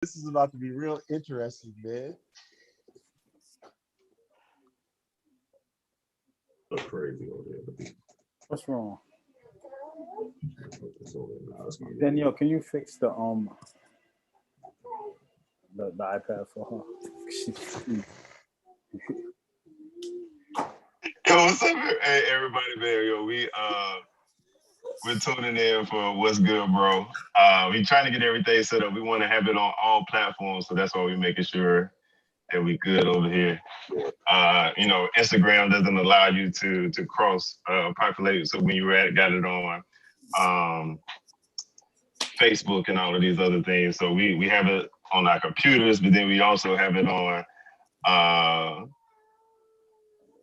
This is about to be real interesting, man. Look crazy over there. What's wrong? Danielle, can you fix the iPad for her? Yo, what's up, hey, everybody, man? Yo, we're tuning in for What's Good, Bro. We trying to get everything set up. We want to have it on all platforms, so that's why we're making sure that we good over here. Instagram doesn't allow you to cross populate, so when you got it on Facebook and all of these other things, so we have it on our computers, but then we also have it on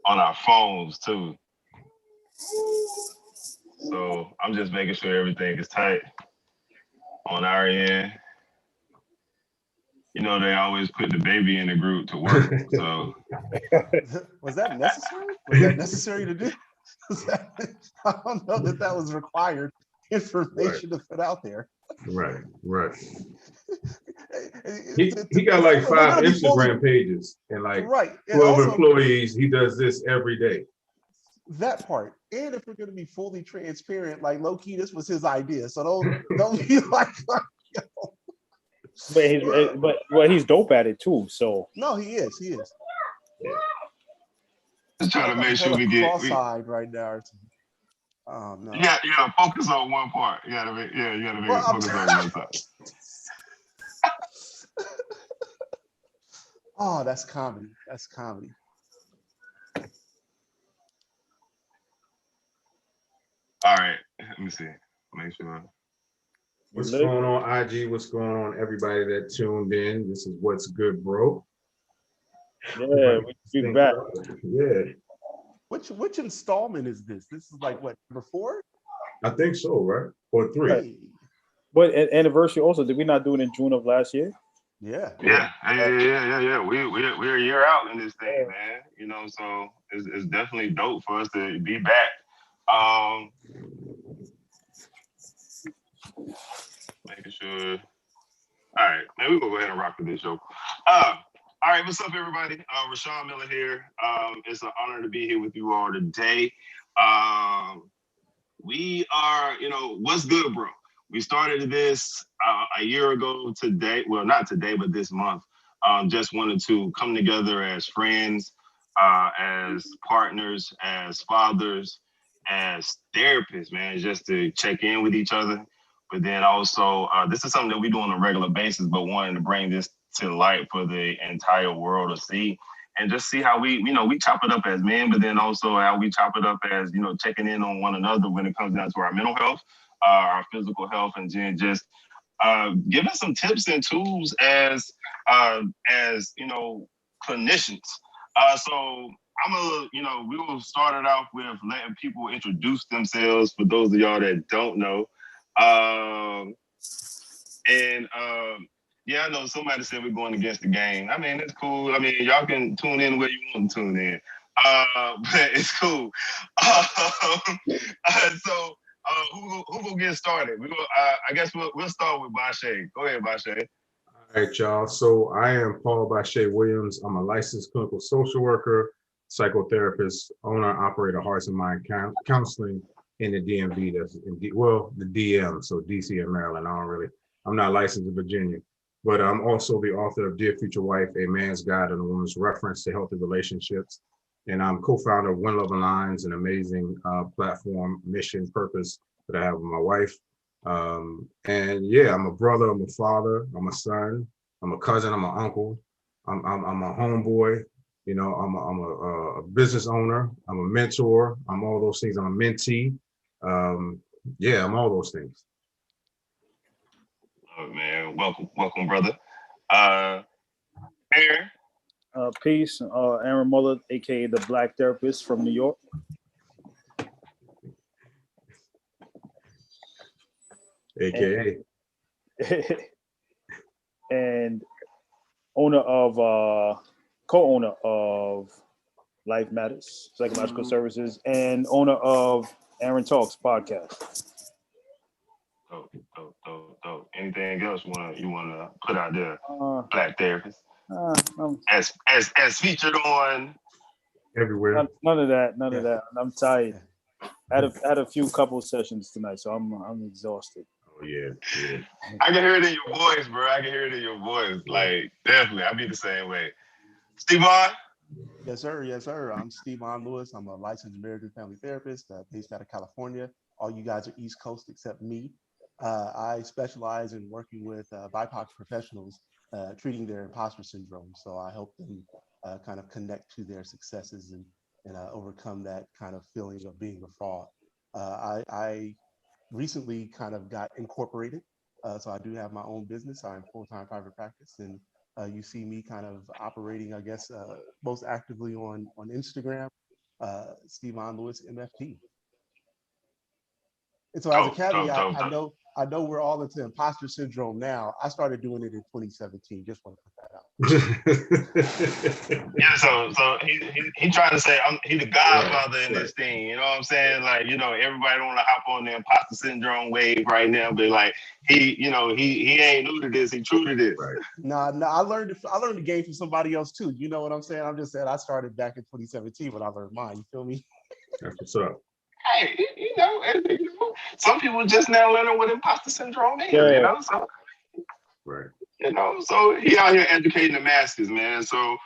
our phones too. So I'm just making sure everything is tight on our end. You know, they always put the baby in the group to work. So Was that necessary? Was that necessary to do? I don't know that was required information to put out there. Right. He got like 5 Instagram pages and like 12 employees. He does this every day. That part. And if we're going to be fully transparent, like low key, this was his idea. So don't be like but he's dope at it too. So no, he is. Just trying to make sure we get cross-eyed right now. Oh no. You gotta focus on one part. You gotta make focus on one part. Oh, that's comedy. All right, let me see. Make sure. What's going on, IG? What's going on, everybody that tuned in? This is What's Good, Bro. Yeah, we're back. Yeah. Which installment is this? This is like what, number 4? I think so, right? Or 3. Right. But anniversary also, did we not do it in June of last year? Yeah. We're a year out in this thing, man. You know, so it's definitely dope for us to be back. Making sure. All right, man, we're gonna go ahead and rock with this show. All right, what's up, everybody? Rashawn Miller here. It's an honor to be here with you all today. We are, what's good, bro? We started this a year ago today. Well, not today, but this month. Just wanted to come together as friends, as partners, as fathers, as therapists, man, just to check in with each other. But then also, this is something that we do on a regular basis, but wanting to bring this to light for the entire world to see and just see how we chop it up as men, but then also how we chop it up as, checking in on one another when it comes down to our mental health, our physical health, and then just giving some tips and tools as clinicians. So we will start it off with letting people introduce themselves for those of y'all that don't know. Yeah, I know somebody said we're going against the game. I mean, it's cool. I mean, y'all can tune in where you want to tune in. But it's cool. Who will get started? I guess we'll start with Bashe. Go ahead, Bashe. All right, y'all. So I am Paul Bashe Williams. I'm a licensed clinical social worker, psychotherapist, owner, operator, Hearts and Mind Counseling in the DMV. The DM, so DC and Maryland. I'm not licensed in Virginia, but I'm also the author of Dear Future Wife, A Man's Guide and a Woman's Reference to Healthy Relationships. And I'm co-founder of One Love Aligns, an amazing platform, mission, purpose that I have with my wife. I'm a brother, I'm a father, I'm a son, I'm a cousin, I'm an uncle, I'm a homeboy, I'm a business owner, I'm a mentor, I'm all those things, I'm a mentee. I'm all those things. Oh man, welcome, brother. Aaron. Peace, Aaron Muller, aka the Black Therapist from New York. AKA. And co-owner of Life Matters Psychological Services and owner of Aaron Talks podcast. Oh, dope. Anything else you wanna put out there, Uh, Black Therapist? I'm, As featured on. Everywhere. none of that. Yeah. I'm tired. Yeah. Had a few couple sessions tonight, so I'm exhausted. Oh yeah, yeah. I can hear it in your voice, bro. I can hear it in your voice. Like, definitely. I be the same way. Stevan? Yes, sir. Yes, sir. I'm Stevan Lewis. I'm a licensed marriage and family therapist based out of California. All you guys are East Coast except me. I specialize in working with BIPOC professionals treating their imposter syndrome. So I help them kind of connect to their successes and overcome that kind of feeling of being a fraud. I recently kind of got incorporated. So I do have my own business. I'm full-time private practice, and you see me kind of operating, I guess, most actively on Instagram, Stevan Lewis MFT. And so as a caveat, I know we're all into imposter syndrome now. I started doing it in 2017. Just want to put that out. Yeah, so he trying to say he the godfather in this thing. You know what I'm saying? Like, everybody don't want to hop on the imposter syndrome wave right now, but like he ain't new to this. He true to this. Right. No, I learned the game from somebody else too. You know what I'm saying? I'm just saying I started back in 2017 when I learned mine. You feel me? That's what's up. Hey, some people just now learning what imposter syndrome is. Yeah. So Right. so he out here educating the masses, man. So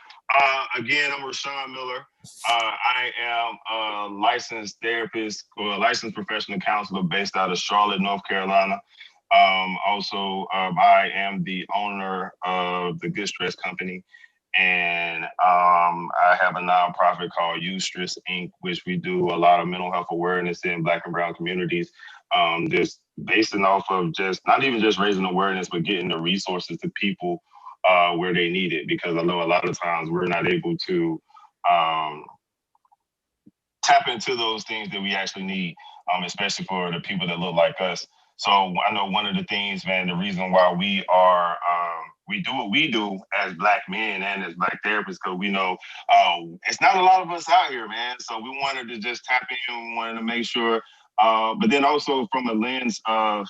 again, I'm Rashawn Miller. I am a licensed therapist or a licensed professional counselor based out of Charlotte, North Carolina. Also, I am the owner of the Good Stress Company. And I have a nonprofit called Stress Inc., which we do a lot of mental health awareness in Black and Brown communities. Just basing off of just not even just raising awareness, but getting the resources to people where they need it. Because I know a lot of times we're not able to tap into those things that we actually need, especially for the people that look like us. So I know one of the things, man, the reason why we are we do what we do as Black men and as Black therapists, because we know it's not a lot of us out here, man. So we wanted to just tap in. We wanted to make sure, but then also from the lens of,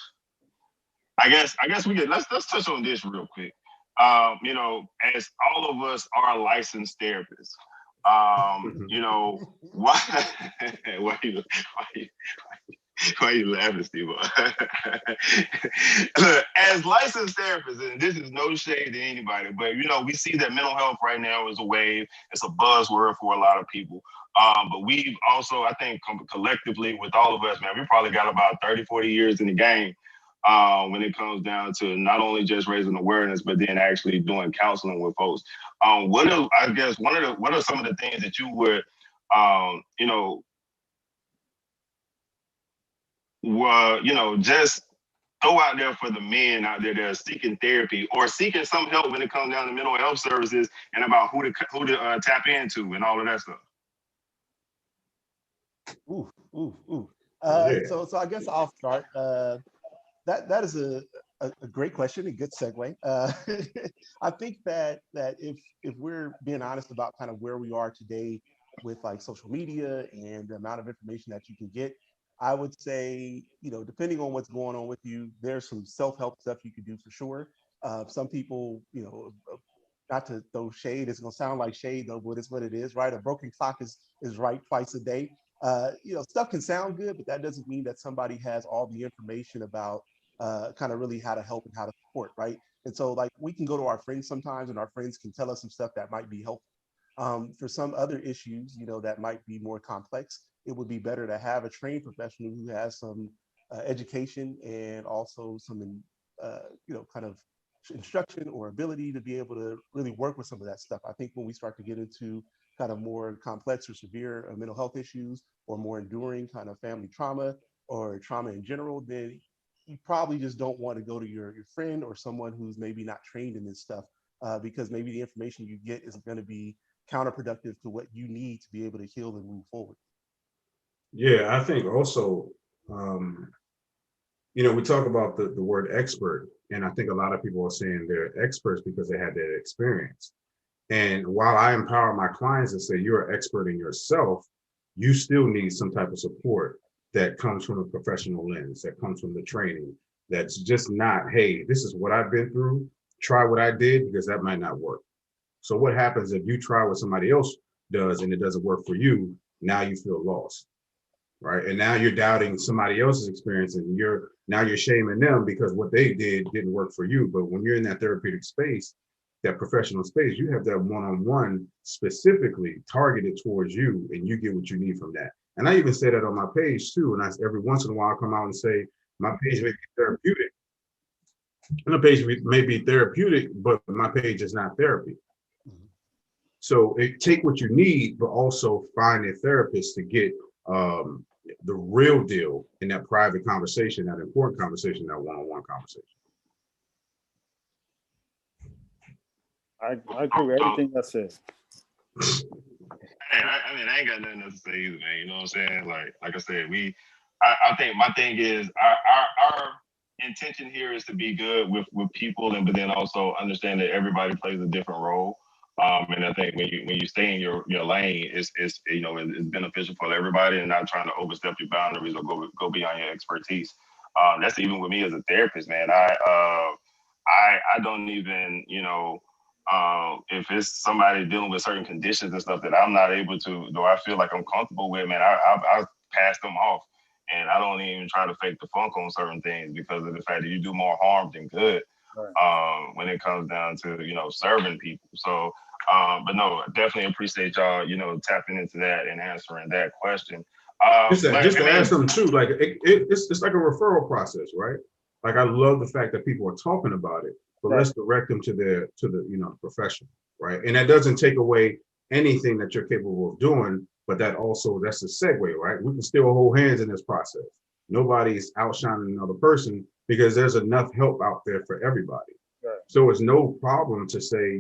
I guess we could let's touch on this real quick. As all of us are licensed therapists, why why you laughing, Steve? Look, as licensed therapists, and this is no shade to anybody, but we see that mental health right now is a wave. It's a buzzword for a lot of people. But we've also, I think, collectively with all of us, man, we probably got about 30, 40 years in the game when it comes down to not only just raising awareness, but then actually doing counseling with folks. What are some of the things that you would, just throw out there for the men out there that are seeking therapy or seeking some help when it comes down to mental health services and about who to tap into and all of that stuff? Ooh. Yeah. So I guess I'll start. That is a great question, a good segue. I think that if we're being honest about kind of where we are today with like social media and the amount of information that you can get, I would say, depending on what's going on with you, there's some self-help stuff you can do for sure. Some people, not to throw shade, it's gonna sound like shade though, but it's what it is, right? A broken clock is right twice a day. Stuff can sound good, but that doesn't mean that somebody has all the information about kind of really how to help and how to support, right? And so like we can go to our friends sometimes and our friends can tell us some stuff that might be helpful. For some other issues, that might be more complex, it would be better to have a trained professional who has some education and also some, kind of instruction or ability to be able to really work with some of that stuff. I think when we start to get into kind of more complex or severe mental health issues or more enduring kind of family trauma or trauma in general, then you probably just don't want to go to your friend or someone who's maybe not trained in this stuff because maybe the information you get is going to be counterproductive to what you need to be able to heal and move forward. Yeah, I think also, we talk about the word expert, and I think a lot of people are saying they're experts because they had that experience. And while I empower my clients and say you're an expert in yourself, you still need some type of support that comes from a professional lens, that comes from the training, That's just not, hey, this is what I've been through. Try what I did, because that might not work. So what happens if you try what somebody else does and it doesn't work for you? Now you feel lost, right? And now you're doubting somebody else's experience, and you're shaming them because what they did didn't work for you. But when you're in that therapeutic space, that professional space, you have that one-on-one specifically targeted towards you, and you get what you need from that. And I even say that on my page too. And every once in a while I come out and say, my page may be therapeutic. And the page may be therapeutic, but my page is not therapy. So take what you need, but also find a therapist to get the real deal in that private conversation, that important conversation, that one-on-one conversation. I agree with everything I said. Hey, I mean, I ain't got nothing else to say either, man. You know what I'm saying? Like I said, I think my thing is our intention here is to be good with people, and but then also understand that everybody plays a different role. And I think when you stay in your lane, it's it's beneficial for everybody, and not trying to overstep your boundaries or go beyond your expertise. That's even with me as a therapist, man. I don't even, if it's somebody dealing with certain conditions and stuff that I'm not able to, though I feel like I'm comfortable with, man, I pass them off. And I don't even try to fake the funk on certain things, because of the fact that you do more harm than good. Right. When it comes down to, serving people. So, but no, definitely appreciate y'all, tapping into that and answering that question. Just to ask them too, like it's like a referral process, right? Like, I love the fact that people are talking about it, but right, let's direct them to the profession, right? And that doesn't take away anything that you're capable of doing, but that's a segue, right? We can still hold hands in this process. Nobody's outshining another person, because there's enough help out there for everybody. Right. So it's no problem to say,